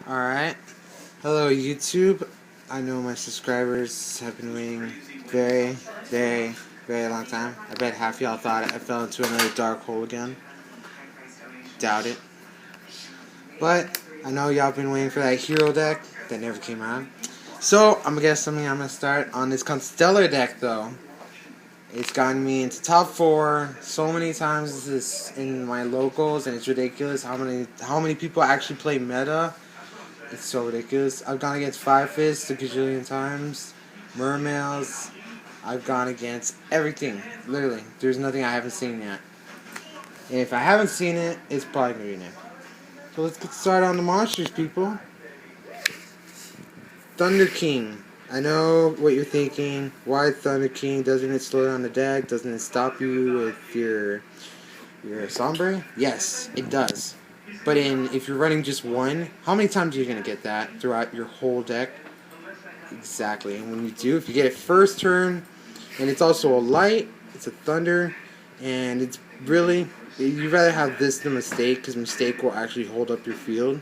Alright. Hello, YouTube. I know my subscribers have been waiting very long time. I bet half y'all thought I fell into another dark hole again. Doubt it. But I know y'all been waiting for that hero deck that never came out. So, I'm gonna guess something. I'm gonna start on this Constellar deck, though. It's gotten me into top 4 so many times this in my locals, and it's ridiculous how many people actually play meta. It's so ridiculous. I've gone against Five Fists a gajillion times. Mermails. I've gone against everything. Literally. There's nothing I haven't seen yet. And if I haven't seen it, it's probably going to be new. So let's get started on the monsters, people. Thunder King. I know what you're thinking. Why Thunder King? Doesn't it slow down the deck? Doesn't it stop you with your Sombre? Yes, it does. But if you're running just one, how many times are you going to get that throughout your whole deck? Exactly. And when you do, if you get it first turn, and it's also a light, it's a thunder, and it's really, you'd rather have this than Mistake, because Mistake will actually hold up your field.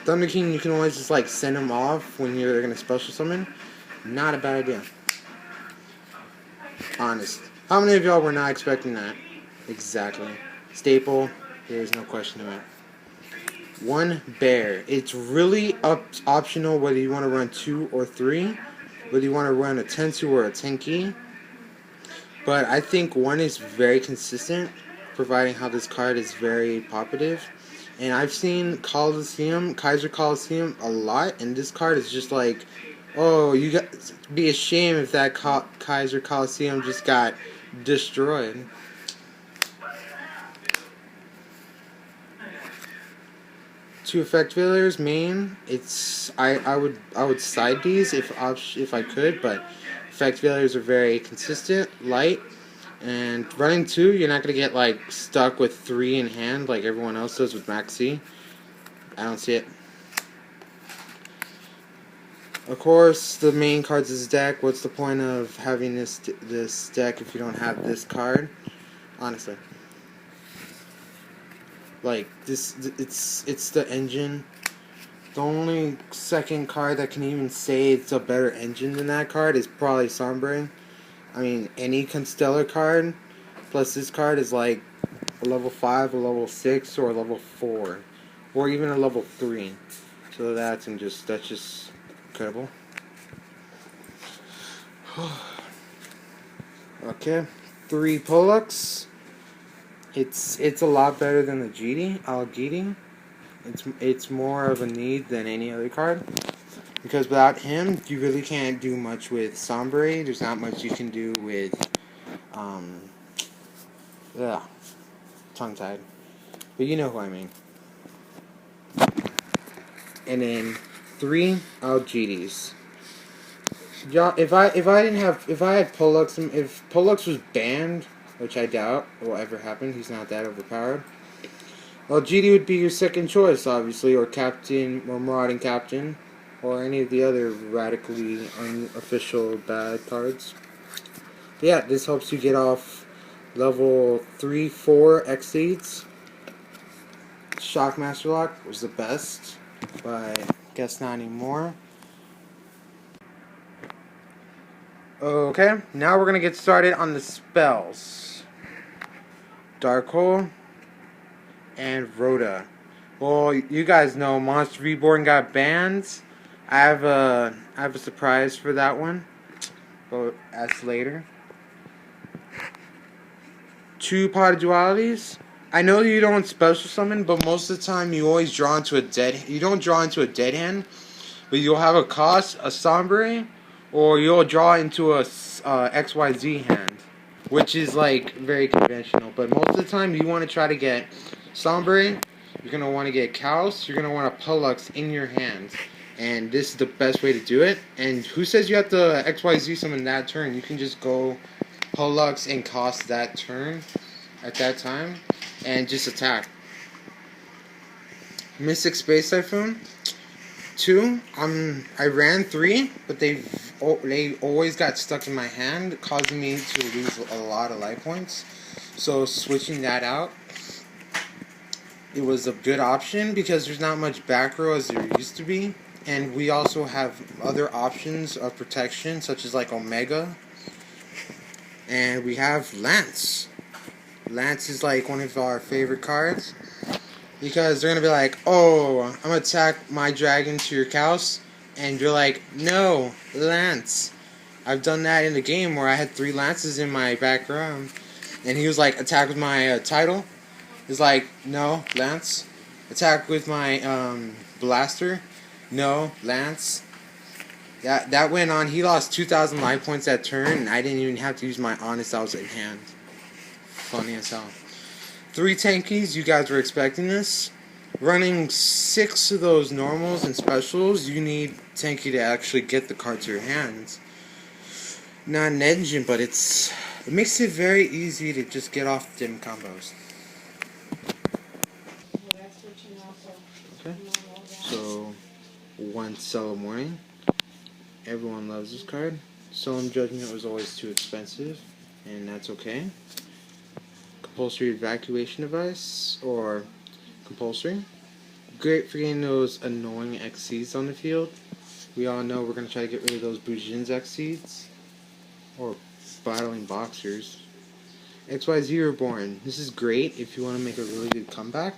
Thunder King, you can always just like send him off when you're going to special summon. Not a bad idea. Honest. How many of y'all were not expecting that? Exactly. Staple, there's no question of it. One bear. It's really optional whether you want to run 2 or 3, whether you want to run a 10-2 or a 10-key. But I think 1 is very consistent, providing how this card is very populative. And I've seen Kaiser Coliseum a lot, and this card is just like, oh, you got be a shame if that Kaiser Coliseum just got destroyed. Two effect failures, main. It's I would side these if I could, but effect failures are very consistent, light, and running 2, you're not gonna get like stuck with 3 in hand like everyone else does with Maxi. I don't see it. Of course, the main cards is deck. What's the point of having this deck if you don't have this card? Honestly. Like it's the engine. The only second card that can even say it's a better engine than that card is probably Sombre. I mean, any Constellar card plus this card is like a level 5, a level 6, or a level 4, or even a level 3. So that's just incredible. Okay, 3 Pollux. It's a lot better than the GD. It's more of a need than any other card, because without him, you really can't do much with Sombre. There's not much you can do with tongue-tied, but you know who I mean. And then 3 GDs. Y'all, if I had Pollux, if Pollux was banned, which I doubt will ever happen, he's not that overpowered. Well, GD would be your second choice, obviously, or Captain, or Marauding Captain, or any of the other radically unofficial bad cards. But yeah, this helps you get off level 3, 4 Exceeds. Shockmaster Lock was the best, but I guess not anymore. Okay, now we're gonna get started on the spells. Dark Hole and Rhoda. Well, you guys know Monster Reborn got banned. I have a surprise for that one, but that's later. 2 Pot of Dualities. I know you don't special summon, but most of the time you always draw into a dead. You don't draw into a dead hand, but you'll have a cost, a Sombre, or you'll draw into a XYZ hand, which is like very conventional. But most of the time you want to try to get Sombre, you're going to want to get Chaos, you're going to want a Pollux in your hands. And this is the best way to do it. And who says you have to XYZ summon that turn? You can just go Pollux and cost that turn at that time and just attack. Mystic Space Typhoon. 2. I ran 3, but they always got stuck in my hand, causing me to lose a lot of life points. So switching that out. it was a good option because there's not much back row as there used to be. And we also have other options of protection, such as like Omega. And we have Lance. Lance is like one of our favorite cards. Because they're going to be like, oh, I'm going to attack my dragon to your house. And you're like, no, Lance. I've done that in the game where I had 3 Lances in my back row. And he was like, attack with my title. He's like, no, Lance. Attack with my blaster. No, Lance. That went on. He lost 2,000 life points that turn, and I didn't even have to use my Honest Elves in hand. Funny as hell. 3 tankies, you guys were expecting this. Running 6 of those normals and specials, you need tanky to actually get the card to your hands. Not an engine, but it makes it very easy to just get off dim combos. Okay, so one Solemn Warning. Everyone loves this card. Solemn Judgment was always too expensive, and that's okay. Compulsory Evacuation Device, or Compulsory. Great for getting those annoying XCs on the field. We all know we're going to try to get rid of those Bujin's XCs, or Battling Boxers. XYZ Reborn. This is great if you want to make a really good comeback.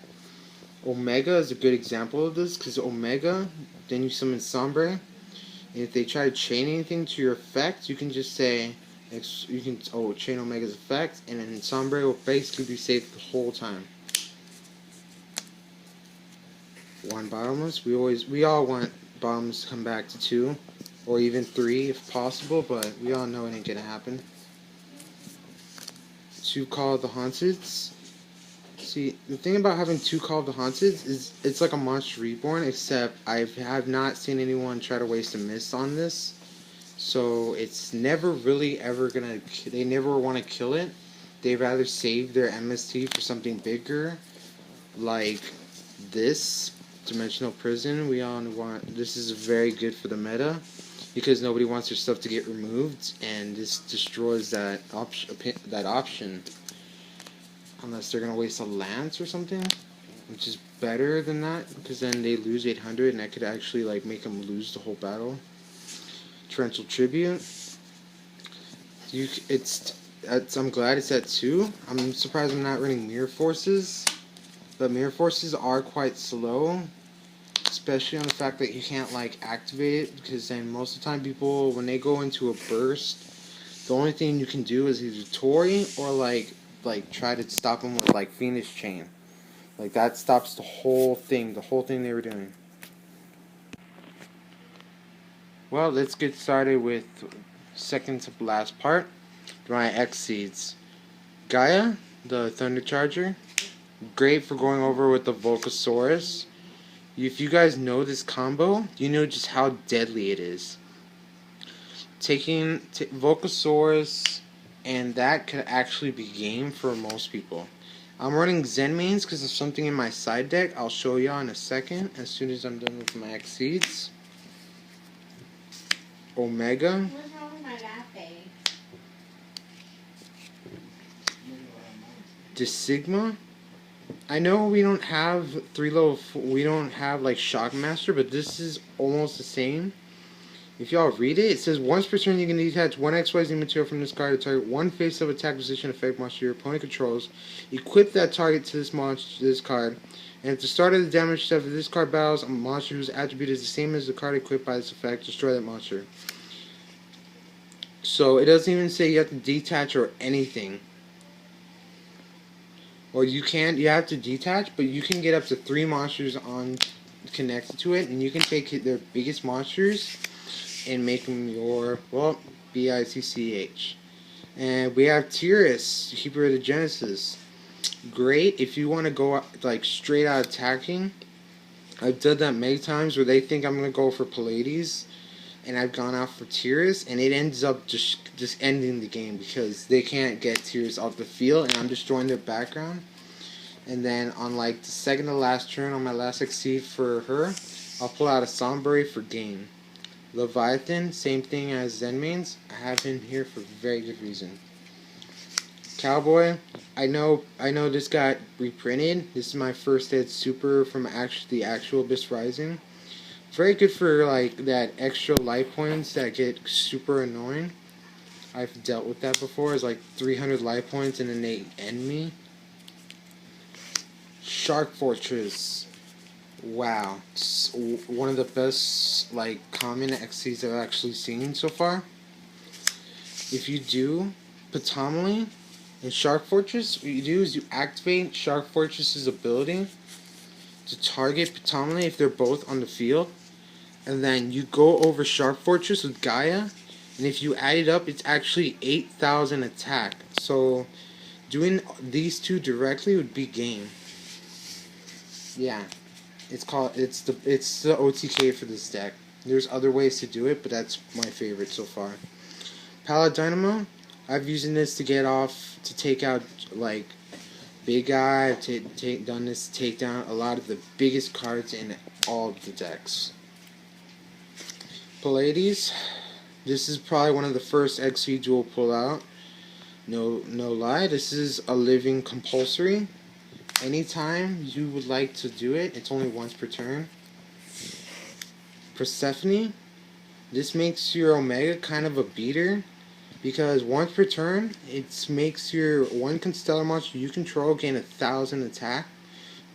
Omega is a good example of this, because Omega, then you summon Sombre, and if they try to chain anything to your effect, you can just say, chain Omega's effect, and then Sombre will basically be safe the whole time. 1 Bottomless. We all want Bottomless to come back to 2, or even 3 if possible, but we all know it ain't gonna happen. 2 Call of the Haunted. See, the thing about having 2 Call of the Haunted is it's like a Monster Reborn, except I have not seen anyone try to waste a miss on this. So it's never really ever gonna, they never want to kill it. They'd rather save their MST for something bigger, like this, Dimensional Prison. We all want, this is very good for the meta, because nobody wants their stuff to get removed, and this destroys that option. Unless they're going to waste a Lance or something, which is better than that, because then they lose 800, and that could actually like make them lose the whole battle. Torrential Tribute. I'm glad it's at 2. I'm surprised I'm not running Mirror Forces, but Mirror Forces are quite slow, especially on the fact that you can't like activate it, because then most of the time people, when they go into a burst, the only thing you can do is either Tori or like try to stop them with like Fiendish Chain. Like that stops the whole thing they were doing. Well, let's get started with second to last part, my X Seeds. Gaia, the Thunder Charger, great for going over with the Volcasaurus. If you guys know this combo, you know just how deadly it is. Taking Volcasaurus, and that could actually be game for most people. I'm running Zen mains because of something in my side deck. I'll show y'all in a second as soon as I'm done with my Exceeds. Omega. What's wrong with my latte? Sigma. I know we don't have we don't have like Shockmaster, but this is almost the same. If y'all read it, it says once per turn you can detach 1 XYZ material from this card to target 1 face-up attack position effect monster your opponent controls. Equip that target to this card, and at the start of the damage step of this card battles a monster whose attribute is the same as the card equipped by this effect, destroy that monster. So it doesn't even say you have to detach or anything. Or you have to detach, but you can get up to 3 monsters connected to it, and you can take their biggest monsters and make them your, well, BICCH. And we have Tyrus, Keeper of the Genesis. Great if you want to go like straight out attacking. I've done that many times where they think I'm going to go for Pallades, and I've gone out for Tyrus, and it ends up just ending the game because they can't get Tyrus off the field, and I'm destroying their background. And then on like the second to last turn on my last Exceed for her, I'll pull out a Sombre for game. Leviathan, same thing as Zen mains. I have him here for very good reason. Cowboy. I know this got reprinted. This is my first Ed Super from the actual Abyss Rising. Very good for like that extra life points that get super annoying. I've dealt with that before. It's like 300 life points and then they end me. Shark Fortress. Wow, it's one of the best like common XCs I've actually seen so far. If you do Ptomali in Shark Fortress, what you do is you activate Shark Fortress's ability to target Ptomali if they're both on the field, and then you go over Shark Fortress with Gaia, and if you add it up, it's actually 8,000 attack. So doing these two directly would be game. Yeah. It's the OTK for this deck. There's other ways to do it, but that's my favorite so far. Paladynamo, I've using this to take out like big guy. I've done this to take down a lot of the biggest cards in all of the decks. Pallades, this is probably one of the first XP dual pull out. No lie, this is a living compulsory. Anytime you would like to do it, it's only once per turn. Persephone, this makes your Omega kind of a beater, because once per turn, it makes your one Constellar monster you control gain 1,000 attack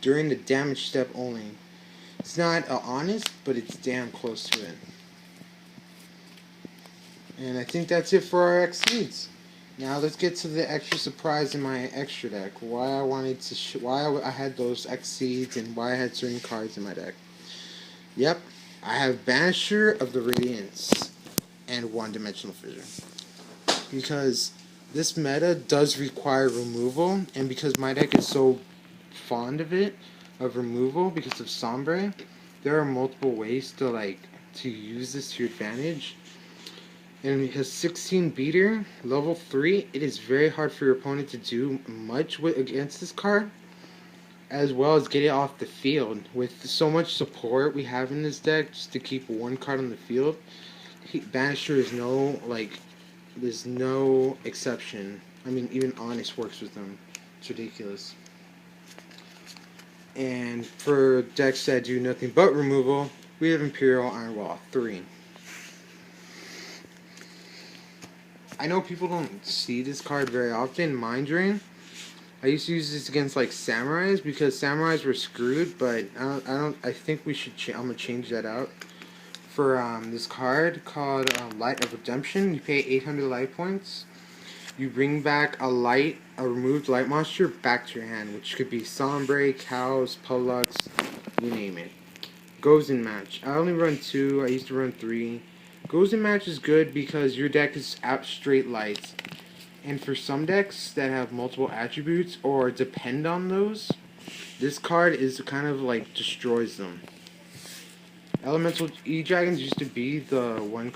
during the damage step only. It's not honest, but it's damn close to it. And I think that's it for our XCs. Now let's get to the extra surprise in my extra deck. Why I had those XCs and why I had certain cards in my deck. Yep, I have Banisher of the Radiance and One-Dimensional Fissure. Because this meta does require removal, and because my deck is so fond of removal because of Sombre, there are multiple ways to use this to your advantage. And it has 16 beater, level 3. It is very hard for your opponent to do much against this card, as well as get it off the field. With so much support we have in this deck, just to keep one card on the field, Banisher is there's no exception. I mean, even Honest works with them. It's ridiculous. And for decks that do nothing but removal, we have Imperial Ironwall 3. I know people don't see this card very often, Mind Drain. I used to use this against like Samurais because Samurais were screwed, but I think we should I'm gonna change that out for this card called Light of Redemption. You pay 800 life points. You bring back a removed light monster back to your hand, which could be Sombre, Cows, Pollux, you name it. Goes in match. I only run 2. I used to run 3. Goes in match is good because your deck is out straight light. And for some decks that have multiple attributes or depend on those, this card is kind of like destroys them. Elemental E-Dragons used to be the one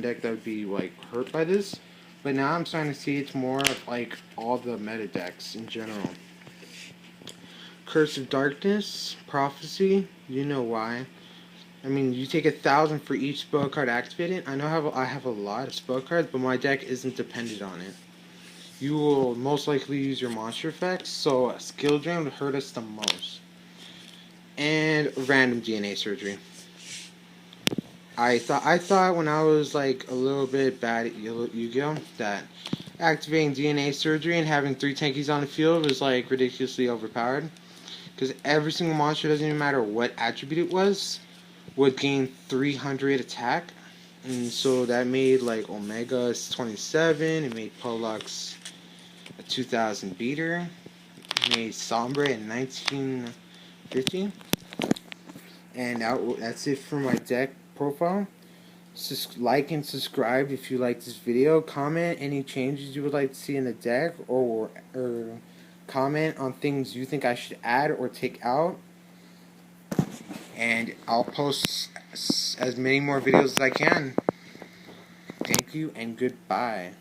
deck that would be like hurt by this, but now I'm starting to see it's more of like all the meta decks in general. Curse of Darkness, Prophecy, you know why. I mean, you take 1,000 for each spell card activated. I know I have a lot of spell cards, but my deck isn't dependent on it. You will most likely use your monster effects, so a skill drain would hurt us the most. And random DNA surgery. I thought when I was like a little bit bad at Yu-Gi-Oh! That activating DNA surgery and having 3 tankies on the field was like ridiculously overpowered. Because every single monster, doesn't even matter what attribute it was, would gain 300 attack. And so that made like Omega 27, it made Pollux a 2,000 beater, it made Sombre in 1950. And that's it for my deck profile. Just like and subscribe if you like this video. Comment any changes you would like to see in the deck, or comment on things you think I should add or take out. And I'll post as many more videos as I can. Thank you and goodbye.